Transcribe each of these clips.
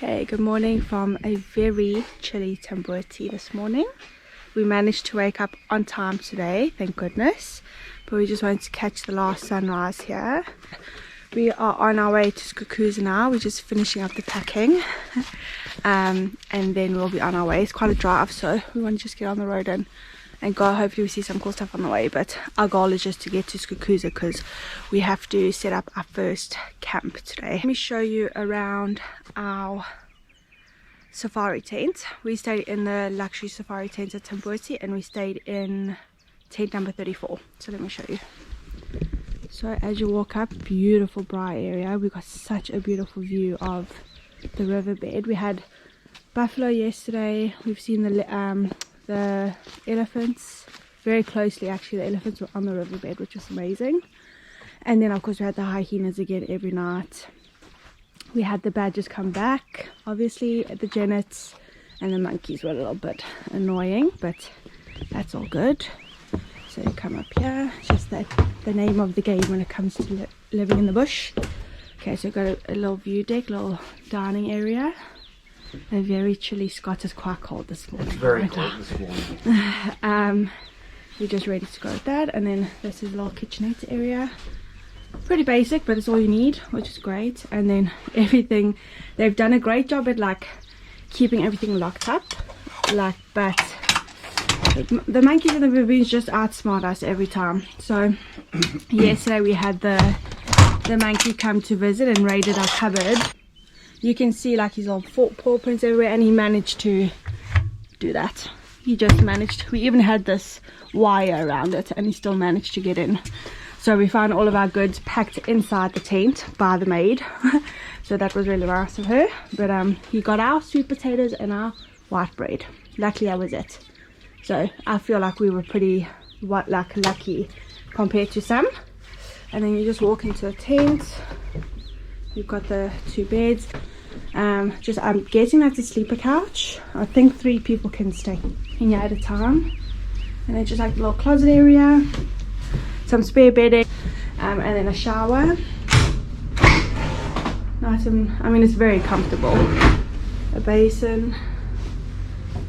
Okay, good morning from a very chilly Tamboti this morning. We managed to wake up on time today, thank goodness, but we just wanted to catch the last sunrise here. We are on our way to Skukuza now. We're just finishing up the packing and then we'll be on our way. It's quite a drive, so we want to just get on the road and go. Hopefully we see some cool stuff on the way, but our goal is just to get to Skukuza because we have to set up our first camp today. Let me show you around our safari tent. We stayed in the luxury safari tent at Tamboti and we stayed in tent number 34. So let me show you. So as you walk up, beautiful bright area. We got such a beautiful view of the riverbed. We had buffalo yesterday. We've seen the elephants very closely. Actually, the elephants were on the riverbed, which was amazing. And then of course we had the hyenas again every night. We had the badgers come back, obviously, the genets, and the monkeys were a little bit annoying, but that's all good. So you come up here, just the name of the game when it comes to living in the bush. Okay, so we've got a little view deck, little dining area. A very chilly Scott. Is quite cold this morning. It's very cold this morning. We're just ready to go with that, and then this is a little kitchenette area. Pretty basic, but it's all you need, which is great. And then everything, they've done a great job at like keeping everything locked up, like, but the monkeys and the baboons just outsmart us every time. So yesterday we had the monkey come to visit and raided our cupboard. You can see like his little paw prints everywhere, and he managed to do that. He just managed. We even had this wire around it and he still managed to get in. So we found all of our goods packed inside the tent by the maid. So that was really nice of her. But he got our sweet potatoes and our white bread. Luckily that was it. So I feel like we were pretty lucky compared to some. And then you just walk into a tent. You've got the two beds. I'm guessing that's a sleeper couch. I think 3 people can stay in here at a time. And then just like a little closet area, some spare bedding, and then a shower. Nice and, I mean, it's very comfortable. A basin,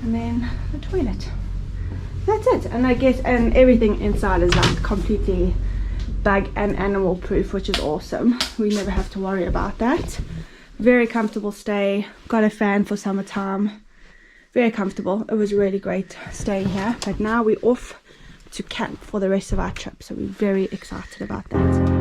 and then a toilet. That's it. And I guess, and everything inside is like completely bug and animal proof, which is awesome. We never have to worry about that. Very comfortable stay. Got a fan for summertime. Very comfortable. It was really great staying here. But now we're off to camp for the rest of our trip, so we're very excited about that.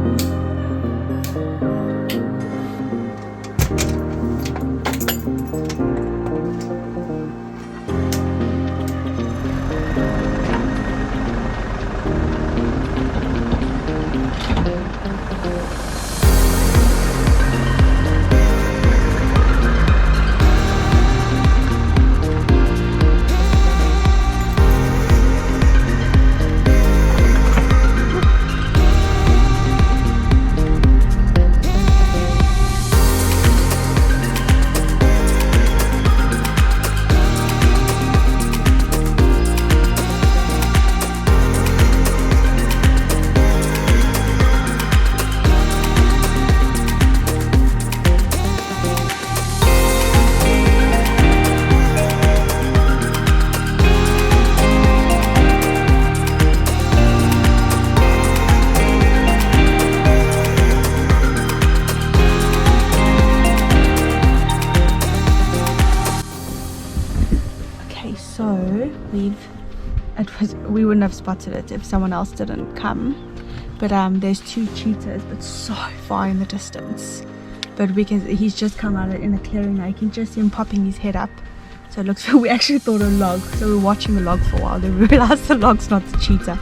We wouldn't have spotted it if someone else didn't come, but there's 2 cheetahs, but so far in the distance. But he's just come out in a clearing now. You can just see him popping his head up. So it looks, we actually thought a log, so we were watching the log for a while, then we realized the log's not the cheetah.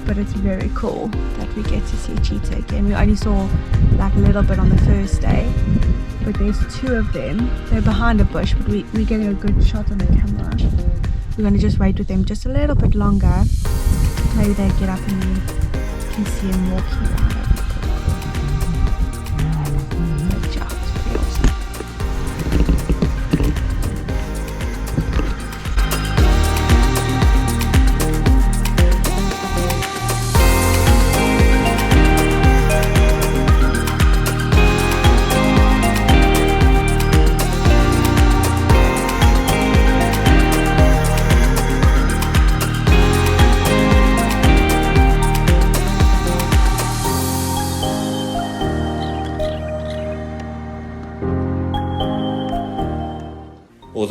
But it's very cool that we get to see cheetah again. We only saw like a little bit on the first day, but there's 2 of them. They're behind a bush, but we're getting a good shot on the camera. We're going to just wait with them just a little bit longer. Maybe they get up and we can see them walking around. Good job, it's pretty awesome.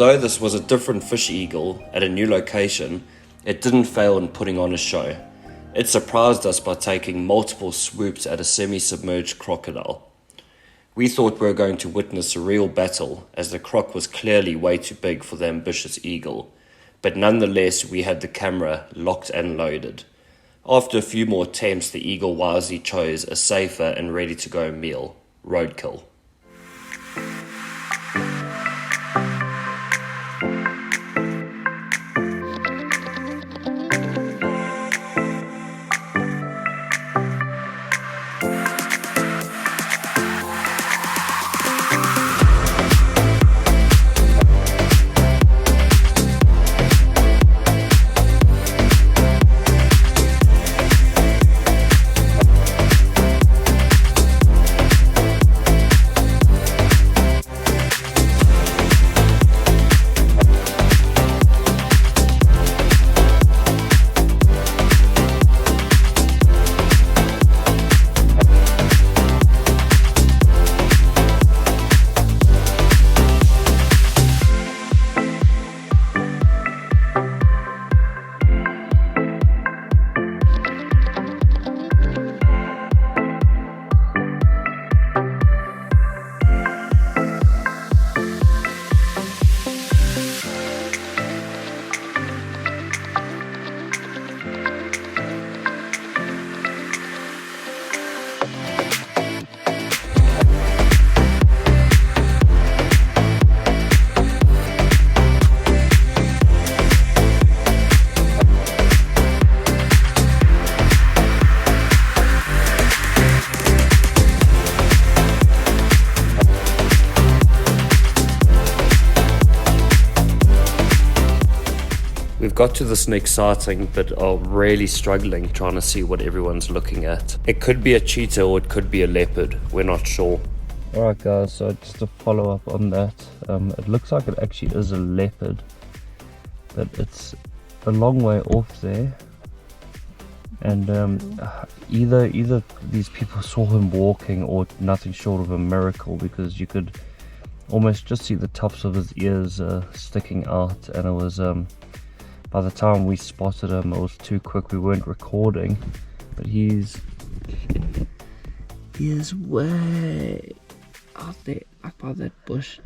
Although this was a different fish eagle at a new location, it didn't fail in putting on a show. It surprised us by taking multiple swoops at a semi-submerged crocodile. We thought we were going to witness a real battle, as the croc was clearly way too big for the ambitious eagle, but nonetheless we had the camera locked and loaded. After a few more attempts, the eagle wisely chose a safer and ready-to-go meal, roadkill. We've got to this next sighting but are really struggling trying to see what everyone's looking at. It could be a cheetah or it could be a leopard, we're not sure. Alright guys, so just to follow up on that, it looks like it actually is a leopard, but it's a long way off there, and either these people saw him walking or nothing short of a miracle, because you could almost just see the tops of his ears sticking out, and it was by the time we spotted him it was too quick, we weren't recording, but he is way out there, up by that bush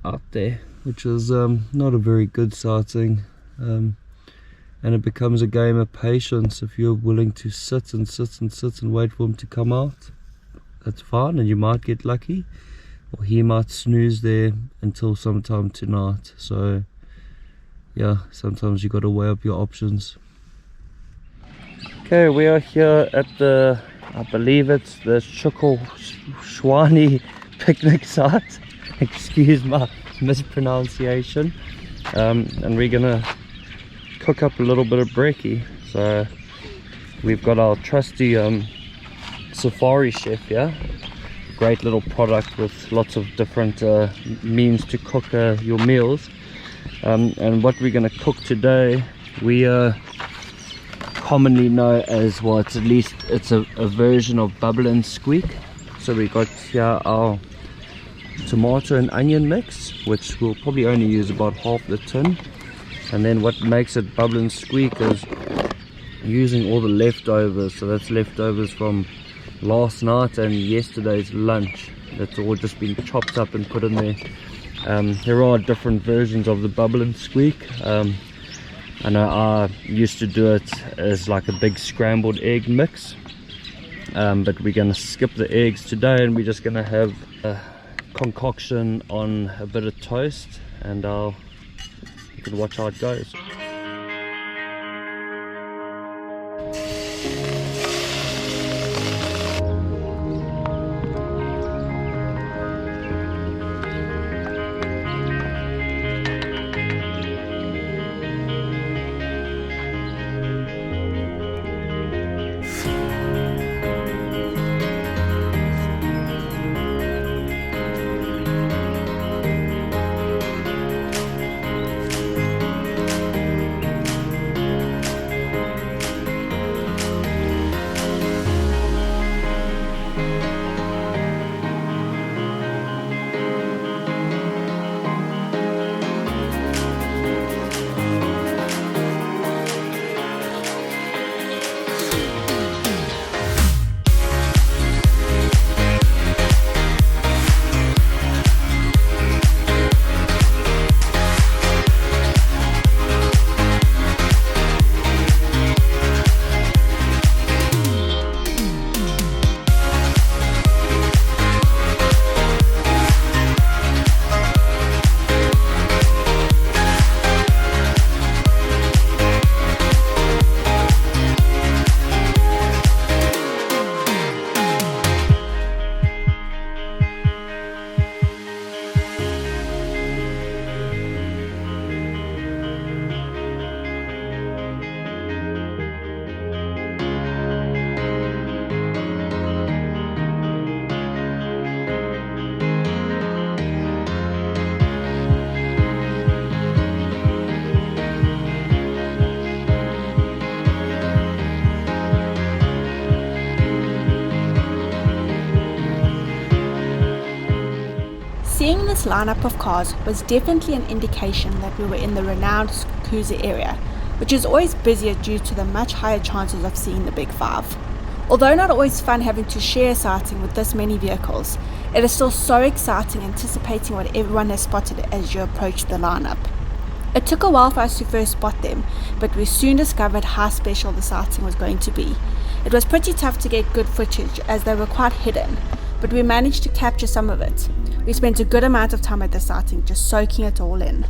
out there, which is not a very good sighting, and it becomes a game of patience. If you're willing to sit and wait for him to come out, that's fine, and you might get lucky, or he might snooze there until sometime tonight. So yeah, sometimes you got to weigh up your options. Okay, we are here at the, I believe it's the Tshokwane Picnic Site. Excuse my mispronunciation. And we're gonna cook up a little bit of brekkie. So we've got our trusty safari chef here. Great little product with lots of different means to cook your meals. And what we're going to cook today, we commonly know as what, at least it's a version of bubble and squeak. So we got here our tomato and onion mix, which we'll probably only use about half the tin. And then what makes it bubble and squeak is using all the leftovers. So that's leftovers from last night and yesterday's lunch. That's all just been chopped up and put in there. There are different versions of the bubble and squeak. I know I used to do it as like a big scrambled egg mix, but we're going to skip the eggs today, and we're just going to have a concoction on a bit of toast, and you can watch how it goes. lineup of cars was definitely an indication that we were in the renowned Skukuza area, which is always busier due to the much higher chances of seeing the Big Five. Although not always fun having to share a sighting with this many vehicles, it is still so exciting anticipating what everyone has spotted as you approach the lineup. It took a while for us to first spot them, but we soon discovered how special the sighting was going to be. It was pretty tough to get good footage as they were quite hidden, but we managed to capture some of it. We spent a good amount of time at the sighting just soaking it all in.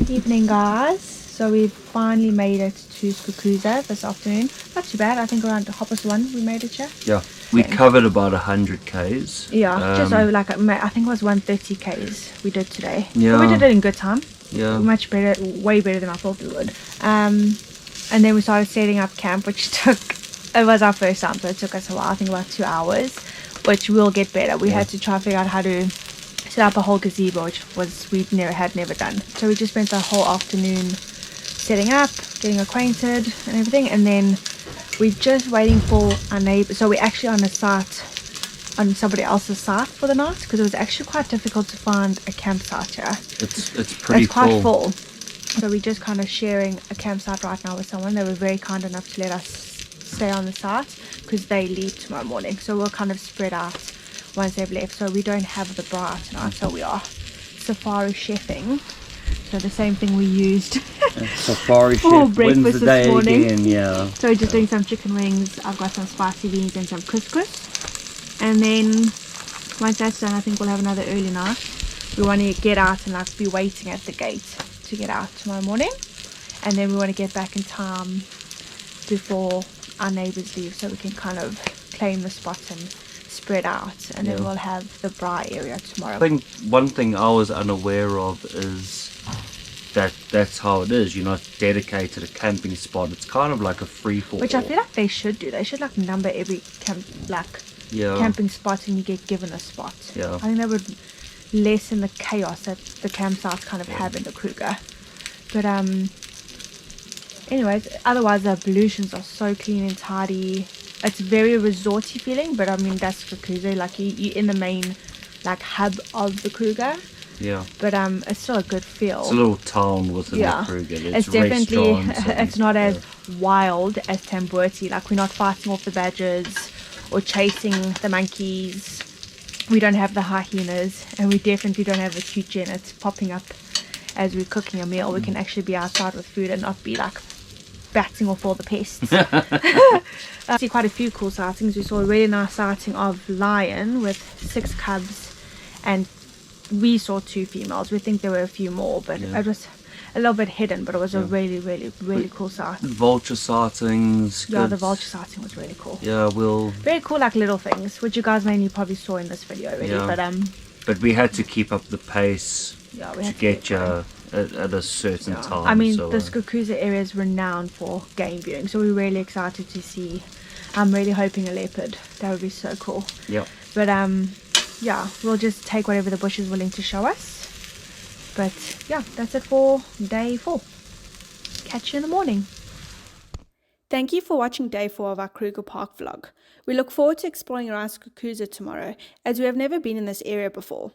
Evening guys, so we finally made it to Skukuza this afternoon. Not too bad, I think around 1:30 we made it here. Yeah, we covered about 100 k's. Yeah, just over like, I think it was 130 k's we did today. Yeah. But we did it in good time. Yeah. Much better, way better than I thought we would. And then we started setting up camp, which it was our first time, so it took us a while, I think about 2 hours, which will get better. We had to try to figure out how to set up a whole gazebo, which was had never done. So we just spent the whole afternoon setting up, getting acquainted and everything, and then we're just waiting for our neighbor. So we're actually on a site, on somebody else's site for the night, because it was actually quite difficult to find a campsite here. It's pretty quite full. So we're just kind of sharing a campsite right now with someone. They were very kind enough to let us stay on the site because they leave tomorrow morning. So we'll kind of spread out once they've left. So we don't have the bra tonight, so we are safari chefing. So the same thing we used safari for chef breakfast wins the this day morning. again, yeah. So we're just doing some chicken wings. I've got some spicy beans and some couscous. And then once that's done, I think we'll have another early night. We want to get out and like be waiting at the gate to get out tomorrow morning. And then we want to get back in time before our neighbours leave, so we can kind of claim the spot and spread out, and then we'll have the braai area tomorrow. I think one thing I was unaware of is that's how it is. You're not dedicated a camping spot. It's kind of like a free for all. Which I feel like they should do. They should like number every camping spot, and you get given a spot. Yeah. I think that would lessen the chaos that the campsites kind of have in the Kruger. But anyways, otherwise the ablutions are so clean and tidy. It's very resorty feeling, but I mean that's Skukuza. Like you in the main like hub of the Kruger. Yeah. But it's still a good feel. It's a little town within the Kruger. It's definitely, it's not as yeah. wild as Tamboti. Like, we're not fighting off the badgers or chasing the monkeys. We don't have the hyenas, and we definitely don't have the cute genets popping up as we're cooking a meal. We can actually be outside with food and not be like batting off all the pests. I see quite a few cool sightings. We saw a really nice sighting of lion with 6 cubs, and we saw 2 females. We think there were a few more, but it was a little bit hidden, but it was a really cool sight. Vulture sightings. Yeah, the vulture sighting was really cool. Yeah, very cool, like little things, which you guys mainly probably saw in this video already. But we had to keep up the pace to get you at a certain time. I mean, the Skukuza area is renowned for game viewing, so we're really excited to see. I'm really hoping a leopard. That would be so cool. Yeah. But yeah, we'll just take whatever the bush is willing to show us. But yeah, that's it for day 4. Catch you in the morning. Thank you for watching day 4 of our Kruger Park vlog. We look forward to exploring around Skukuza tomorrow, as we have never been in this area before.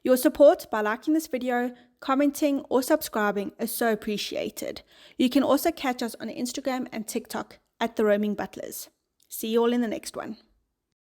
Your support by liking this video, commenting or subscribing is so appreciated. You can also catch us on Instagram and TikTok at The Roaming Butlers. See you all in the next one.